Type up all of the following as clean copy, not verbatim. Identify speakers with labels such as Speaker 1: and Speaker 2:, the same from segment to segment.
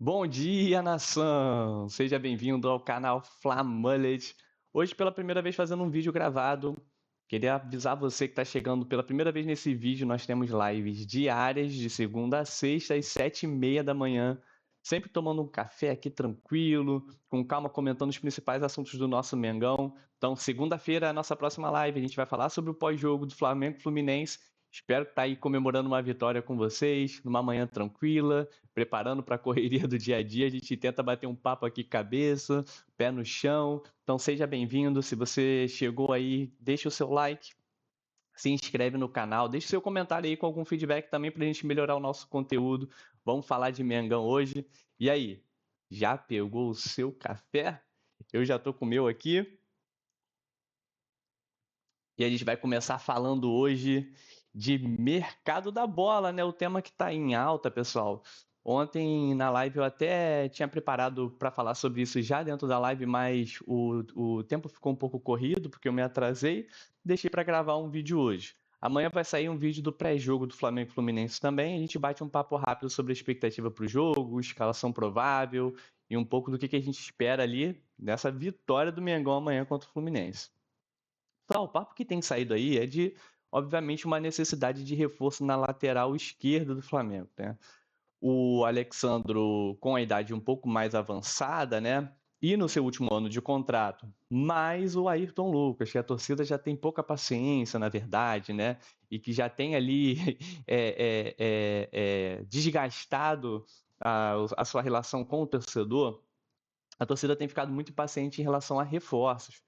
Speaker 1: Bom dia, nação! Seja bem-vindo ao canal Flamullet. Hoje, pela primeira vez, fazendo um vídeo gravado. Queria avisar você que está chegando pela primeira vez nesse vídeo. Nós temos lives diárias, de segunda a sexta, às 7h30 da manhã. Sempre tomando um café aqui tranquilo, com calma, comentando os principais assuntos do nosso Mengão. Então, segunda-feira é a nossa próxima live. A gente vai falar sobre o pós-jogo do Flamengo Fluminense. Espero estar aí comemorando uma vitória com vocês, numa manhã tranquila, preparando para a correria do dia a dia. A gente tenta bater um papo aqui cabeça, pé no chão. Então seja bem-vindo. Se você chegou aí, deixa o seu like, se inscreve no canal, deixa o seu comentário aí com algum feedback também para a gente melhorar o nosso conteúdo. Vamos falar de Mengão hoje. E aí, já pegou o seu café? Eu já estou com o meu aqui. E a gente vai começar falando hoje de mercado da bola, né? O tema que está em alta, pessoal. Ontem na live eu até tinha preparado para falar sobre isso já dentro da live, mas o tempo ficou um pouco corrido porque eu me atrasei. Deixei para gravar um vídeo hoje. Amanhã vai sair um vídeo do pré-jogo do Flamengo e Fluminense também. A gente bate um papo rápido sobre a expectativa para o jogo, escalação provável e um pouco do que a gente espera ali dessa vitória do Mengão amanhã contra o Fluminense. Então, o papo que tem saído aí é de, obviamente, uma necessidade de reforço na lateral esquerda do Flamengo, né? O Alexandro, com a idade um pouco mais avançada, né? E no seu último ano de contrato, mais o Ayrton Lucas, que a torcida já tem pouca paciência, na verdade, né? E que já tem ali desgastado a sua relação com o torcedor, a torcida tem ficado muito impaciente em relação a reforços.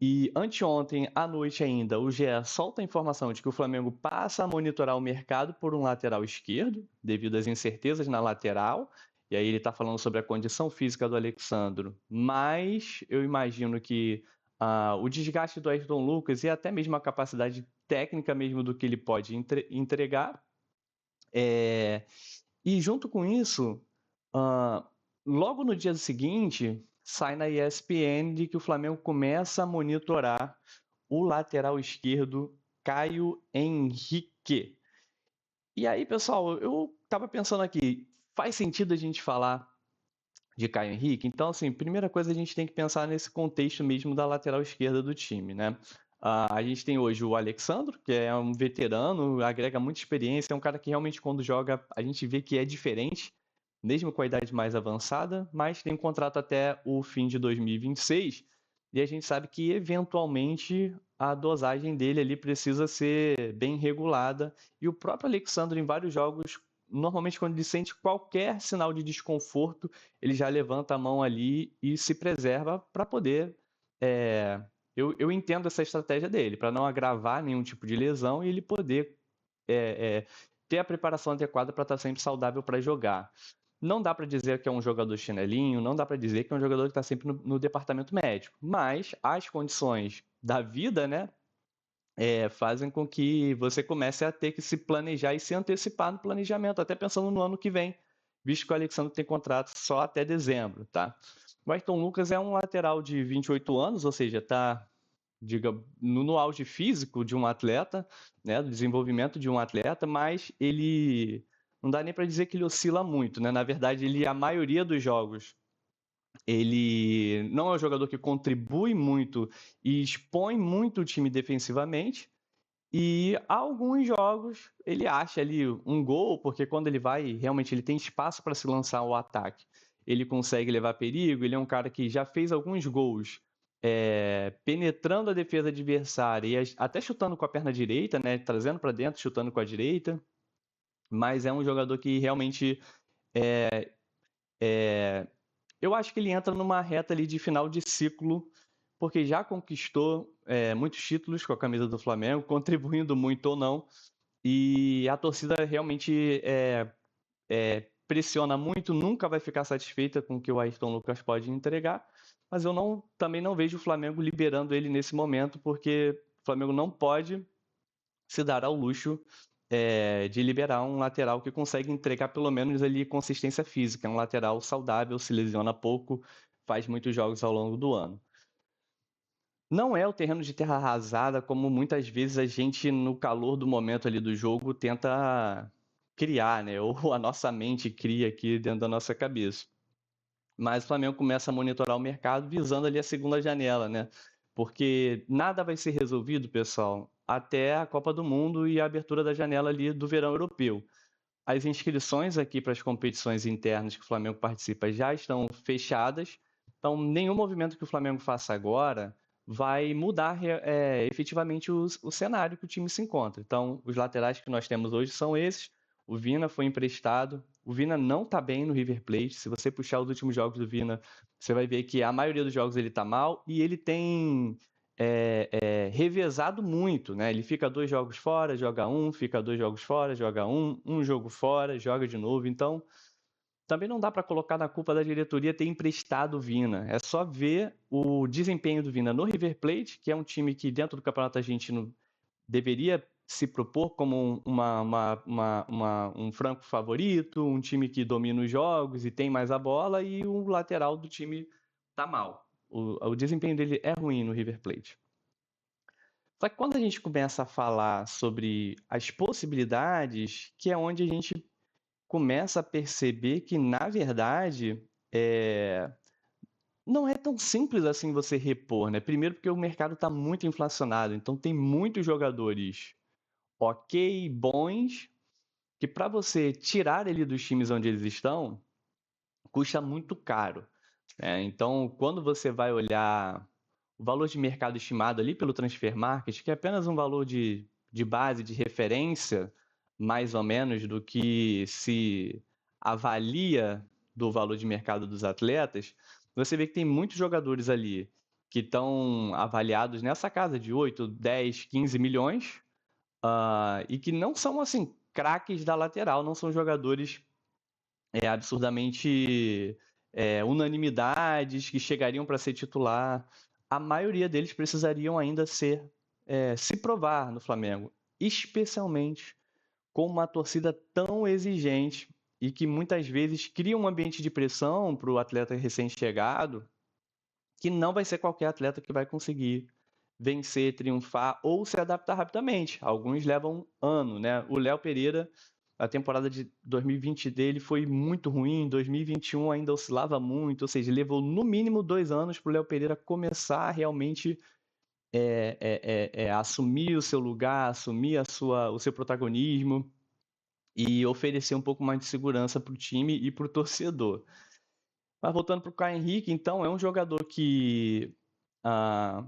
Speaker 1: E anteontem à noite ainda, o GE solta a informação de que o Flamengo passa a monitorar o mercado por um lateral esquerdo, devido às incertezas na lateral. E aí ele está falando sobre a condição física do Alexandro, mas eu imagino que o desgaste do Ayrton Lucas e até mesmo a capacidade técnica mesmo do que ele pode entregar. E junto com isso, ah, logo no dia seguinte, sai na ESPN de que o Flamengo começa a monitorar o lateral esquerdo Caio Henrique. E aí, pessoal, eu estava pensando aqui, faz sentido a gente falar de Caio Henrique? Então, assim, primeira coisa a gente tem que pensar nesse contexto mesmo da lateral esquerda do time, né? A gente tem hoje o Alexandro, que é um veterano, agrega muita experiência, é um cara que realmente quando joga a gente vê que é diferente, mesmo com a idade mais avançada, mas tem um contrato até o fim de 2026, e a gente sabe que eventualmente a dosagem dele ali precisa ser bem regulada, e o próprio Alexandre em vários jogos, normalmente quando ele sente qualquer sinal de desconforto, ele já levanta a mão ali e se preserva para poder. É, eu entendo essa estratégia dele, para não agravar nenhum tipo de lesão e ele poder ter a preparação adequada para estar sempre saudável para jogar. Não dá para dizer que é um jogador chinelinho, não dá para dizer que é um jogador que está sempre no departamento médico, mas as condições da vida, né, fazem com que você comece a ter que se planejar e se antecipar no planejamento, até pensando no ano que vem, visto que o Alexandre tem contrato só até dezembro, tá? O Ayrton Lucas é um lateral de 28 anos, ou seja, está diga, no auge físico de um atleta, né, do desenvolvimento de um atleta, mas ele não dá nem para dizer que ele oscila muito, né? Na verdade, ele a maioria dos jogos ele não é um jogador que contribui muito e expõe muito o time defensivamente. E alguns jogos ele acha ali um gol, porque quando ele vai, realmente ele tem espaço para se lançar ao ataque. Ele consegue levar perigo, ele é um cara que já fez alguns gols penetrando a defesa adversária e até chutando com a perna direita, né, trazendo para dentro, chutando com a direita. Mas é um jogador que realmente eu acho que ele entra numa reta ali de final de ciclo, porque já conquistou muitos títulos com a camisa do Flamengo, contribuindo muito ou não, e a torcida realmente pressiona muito, nunca vai ficar satisfeita com o que o Ayrton Lucas pode entregar, mas eu também não vejo o Flamengo liberando ele nesse momento, porque o Flamengo não pode se dar ao luxo de liberar um lateral que consegue entregar pelo menos ali consistência física, um lateral saudável, se lesiona pouco, faz muitos jogos ao longo do ano. Não é o terreno de terra arrasada, como muitas vezes a gente, no calor do momento ali do jogo, tenta criar, né? Ou a nossa mente cria aqui dentro da nossa cabeça. Mas o Flamengo começa a monitorar o mercado visando ali a segunda janela, né? Porque nada vai ser resolvido, pessoal, até a Copa do Mundo e a abertura da janela ali do verão europeu. As inscrições aqui para as competições internas que o Flamengo participa já estão fechadas, então nenhum movimento que o Flamengo faça agora vai mudar efetivamente o cenário que o time se encontra. Então, os laterais que nós temos hoje são esses. O Vina foi emprestado. O Vina não está bem no River Plate. Se você puxar os últimos jogos do Vina, você vai ver que a maioria dos jogos ele está mal e ele tem revezado muito, né? Ele fica 2 jogos fora, joga um, fica 2 jogos fora, joga um jogo fora, joga de novo. Então, também não dá para colocar na culpa da diretoria ter emprestado o Vina. É só ver o desempenho do Vina no River Plate, que é um time que dentro do Campeonato Argentino deveria se propor como um franco favorito, um time que domina os jogos e tem mais a bola, e o lateral do time tá mal. O desempenho dele é ruim no River Plate. Só que quando a gente começa a falar sobre as possibilidades, que é onde a gente começa a perceber que, na verdade, não é tão simples assim você repor, né? Primeiro porque o mercado está muito inflacionado, então tem muitos jogadores ok, bons, que para você tirar ele dos times onde eles estão, custa muito caro, né? Então, quando você vai olhar o valor de mercado estimado ali pelo Transfer Market, que é apenas um valor de base, de referência, mais ou menos, do que se avalia do valor de mercado dos atletas, você vê que tem muitos jogadores ali que estão avaliados nessa casa de 8, 10, 15 milhões, e que não são, assim, craques da lateral, não são jogadores absurdamente unanimidades que chegariam para ser titular. A maioria deles precisariam ainda se provar no Flamengo, especialmente com uma torcida tão exigente e que muitas vezes cria um ambiente de pressão para o atleta recém-chegado, que não vai ser qualquer atleta que vai conseguir vencer, triunfar ou se adaptar rapidamente. Alguns levam um ano, né? O Léo Pereira, a temporada de 2020 dele foi muito ruim, 2021 ainda oscilava muito, ou seja, levou no mínimo 2 anos para o Léo Pereira começar a realmente assumir o seu lugar, assumir o seu protagonismo e oferecer um pouco mais de segurança para o time e para o torcedor. Mas voltando para o Caio Henrique, então, é um jogador que ah,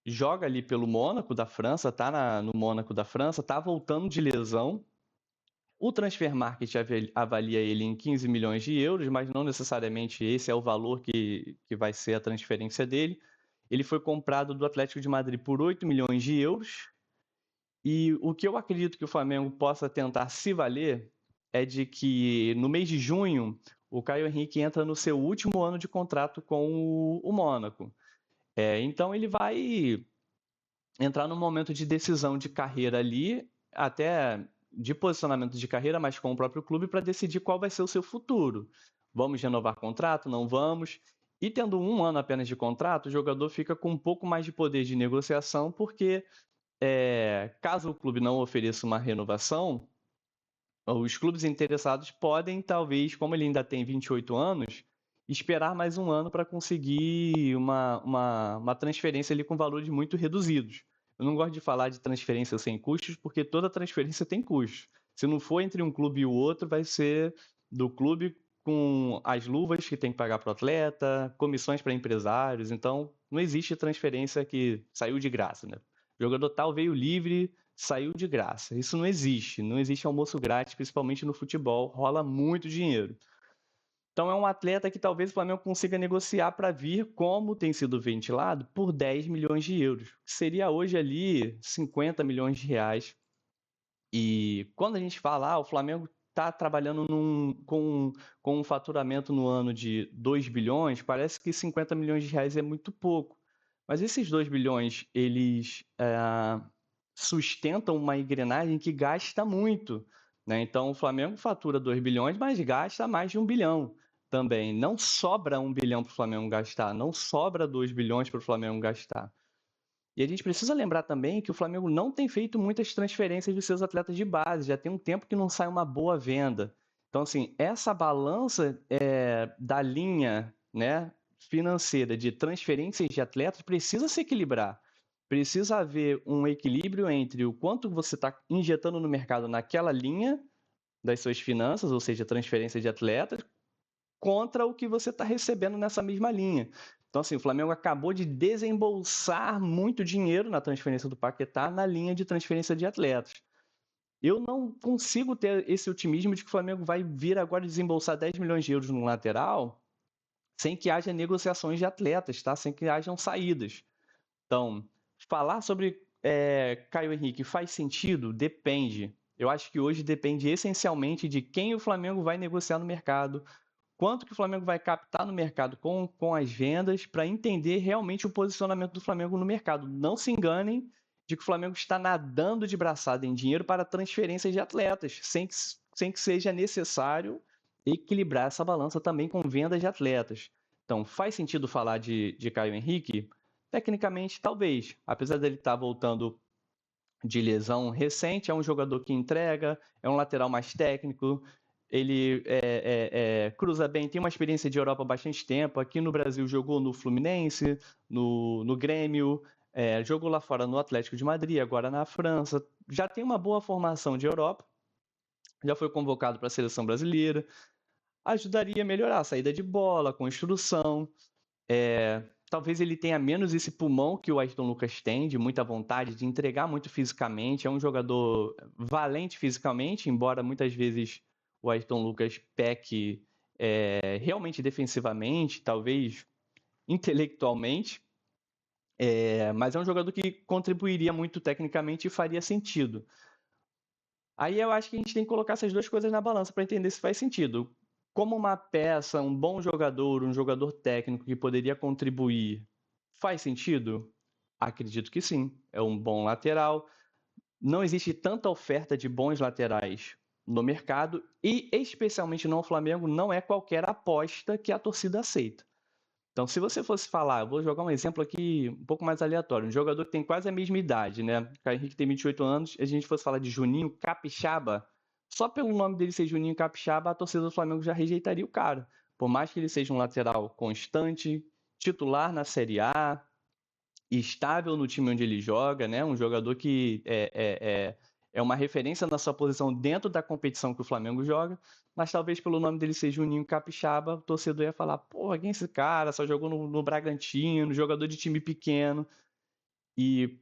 Speaker 1: joga ali pelo Mônaco da França, tá no Mônaco da França, tá voltando de lesão. O Transfer Market avalia ele em 15 milhões de euros, mas não necessariamente esse é o valor que vai ser a transferência dele. Ele foi comprado do Atlético de Madrid por 8 milhões de euros. E o que eu acredito que o Flamengo possa tentar se valer é de que no mês de junho o Caio Henrique entra no seu último ano de contrato com o Mônaco. Então ele vai entrar num momento de decisão de carreira ali, até de posicionamento de carreira, mas com o próprio clube, para decidir qual vai ser o seu futuro. Vamos renovar contrato? Não vamos? E tendo um ano apenas de contrato, o jogador fica com um pouco mais de poder de negociação, porque caso o clube não ofereça uma renovação, os clubes interessados podem, talvez, como ele ainda tem 28 anos, esperar mais um ano para conseguir uma transferência ali com valores muito reduzidos. Eu não gosto de falar de transferência sem custos, porque toda transferência tem custos. Se não for entre um clube e o outro, vai ser do clube com as luvas que tem que pagar para o atleta, comissões para empresários. Então, não existe transferência que saiu de graça, né? O jogador tal veio livre, saiu de graça. Isso não existe. Não existe almoço grátis, principalmente no futebol. Rola muito dinheiro. Então é um atleta que talvez o Flamengo consiga negociar para vir, como tem sido ventilado, por 10 milhões de euros. Que seria hoje ali 50 milhões de reais. E quando a gente fala, o Flamengo está trabalhando com um faturamento no ano de 2 bilhões, parece que 50 milhões de reais é muito pouco. Mas esses 2 bilhões, eles sustentam uma engrenagem que gasta muito, né? Então o Flamengo fatura 2 bilhões, mas gasta mais de 1 bilhão também. Não sobra 1 bilhão para o Flamengo gastar, não sobra 2 bilhões para o Flamengo gastar. E a gente precisa lembrar também que o Flamengo não tem feito muitas transferências dos seus atletas de base, já tem um tempo que não sai uma boa venda. Então, assim, essa balança da linha, né, financeira de transferências de atletas precisa se equilibrar. Precisa haver um equilíbrio entre o quanto você está injetando no mercado naquela linha das suas finanças, ou seja, transferência de atletas, contra o que você está recebendo nessa mesma linha. Então, assim, o Flamengo acabou de desembolsar muito dinheiro na transferência do Paquetá na linha de transferência de atletas. Eu não consigo ter esse otimismo de que o Flamengo vai vir agora desembolsar 10 milhões de euros no lateral sem que haja negociações de atletas, tá? Sem que hajam saídas. Então, falar sobre Caio Henrique faz sentido? Depende. Eu acho que hoje depende essencialmente de quem o Flamengo vai negociar no mercado, quanto que o Flamengo vai captar no mercado com as vendas para entender realmente o posicionamento do Flamengo no mercado. Não se enganem de que o Flamengo está nadando de braçada em dinheiro para transferências de atletas, sem que seja necessário equilibrar essa balança também com vendas de atletas. Então, faz sentido falar de Caio Henrique? Tecnicamente, talvez. Apesar dele estar voltando de lesão recente, é um jogador que entrega, é um lateral mais técnico, ele cruza bem, tem uma experiência de Europa há bastante tempo. Aqui no Brasil jogou no Fluminense, no Grêmio, jogou lá fora no Atlético de Madrid, agora na França. Já tem uma boa formação de Europa, já foi convocado para a seleção brasileira. Ajudaria a melhorar a saída de bola, a construção. Talvez ele tenha menos esse pulmão que o Ayrton Lucas tem, de muita vontade, de entregar muito fisicamente. É um jogador valente fisicamente, embora muitas vezes o Ayrton Lucas peque realmente defensivamente, talvez intelectualmente. Mas é um jogador que contribuiria muito tecnicamente e faria sentido. Aí eu acho que a gente tem que colocar essas duas coisas na balança para entender se faz sentido. Como uma peça, um bom jogador, um jogador técnico que poderia contribuir, faz sentido? Acredito que sim. É um bom lateral. Não existe tanta oferta de bons laterais no mercado e, especialmente no Flamengo, não é qualquer aposta que a torcida aceita. Então, se você fosse falar, eu vou jogar um exemplo aqui um pouco mais aleatório, um jogador que tem quase a mesma idade, né? O Caio Henrique tem 28 anos, a gente fosse falar de Juninho Capixaba, só pelo nome dele ser Juninho Capixaba, a torcida do Flamengo já rejeitaria o cara. Por mais que ele seja um lateral constante, titular na Série A, estável no time onde ele joga, né? Um jogador que é uma referência na sua posição dentro da competição que o Flamengo joga, mas talvez pelo nome dele ser Juninho Capixaba, o torcedor ia falar, porra, quem é esse cara? Só jogou no Bragantino, jogador de time pequeno, e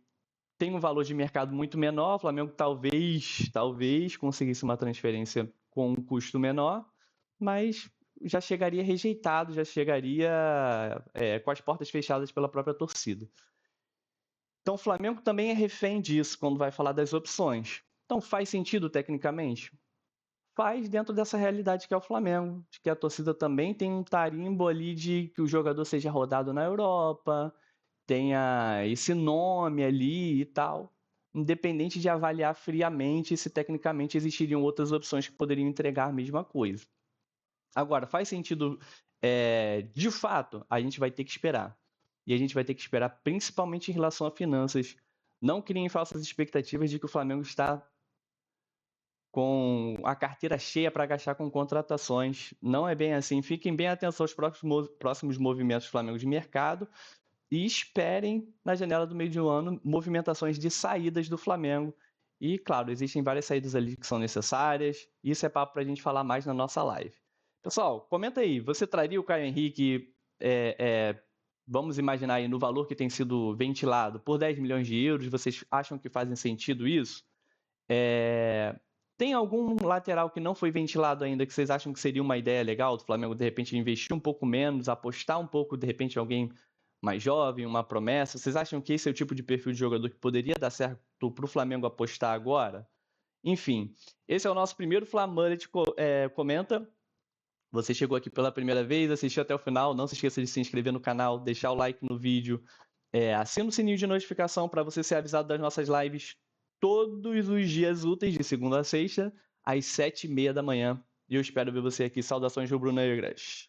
Speaker 1: tem um valor de mercado muito menor, o Flamengo talvez conseguisse uma transferência com um custo menor, mas já chegaria rejeitado, já chegaria com as portas fechadas pela própria torcida. Então, o Flamengo também é refém disso quando vai falar das opções. Então, faz sentido tecnicamente? Faz dentro dessa realidade que é o Flamengo, de que a torcida também tem um tarimbo ali de que o jogador seja rodado na Europa, tenha esse nome ali e tal, independente de avaliar friamente se tecnicamente existiriam outras opções que poderiam entregar a mesma coisa. Agora, faz sentido, de fato, a gente vai ter que esperar. E a gente vai ter que esperar principalmente em relação a finanças. Não criem falsas expectativas de que o Flamengo está com a carteira cheia para gastar com contratações. Não é bem assim. Fiquem bem atentos aos próximos movimentos do Flamengo de mercado e esperem na janela do meio do ano movimentações de saídas do Flamengo. E, claro, existem várias saídas ali que são necessárias. Isso é papo para a gente falar mais na nossa live. Pessoal, comenta aí. Você traria o Caio Henrique, vamos imaginar aí, no valor que tem sido ventilado, por 10 milhões de euros? Vocês acham que fazem sentido isso? Tem algum lateral que não foi ventilado ainda que vocês acham que seria uma ideia legal do Flamengo, de repente, investir um pouco menos, apostar um pouco, de repente, em alguém mais jovem, uma promessa? Vocês acham que esse é o tipo de perfil de jogador que poderia dar certo para o Flamengo apostar agora? Enfim, esse é o nosso primeiro Flamullet Comenta. Você chegou aqui pela primeira vez, assistiu até o final, não se esqueça de se inscrever no canal, deixar o like no vídeo, assina o sininho de notificação para você ser avisado das nossas lives todos os dias úteis, de segunda a sexta, às 7h30 da manhã. E eu espero ver você aqui. Saudações rubro-negras.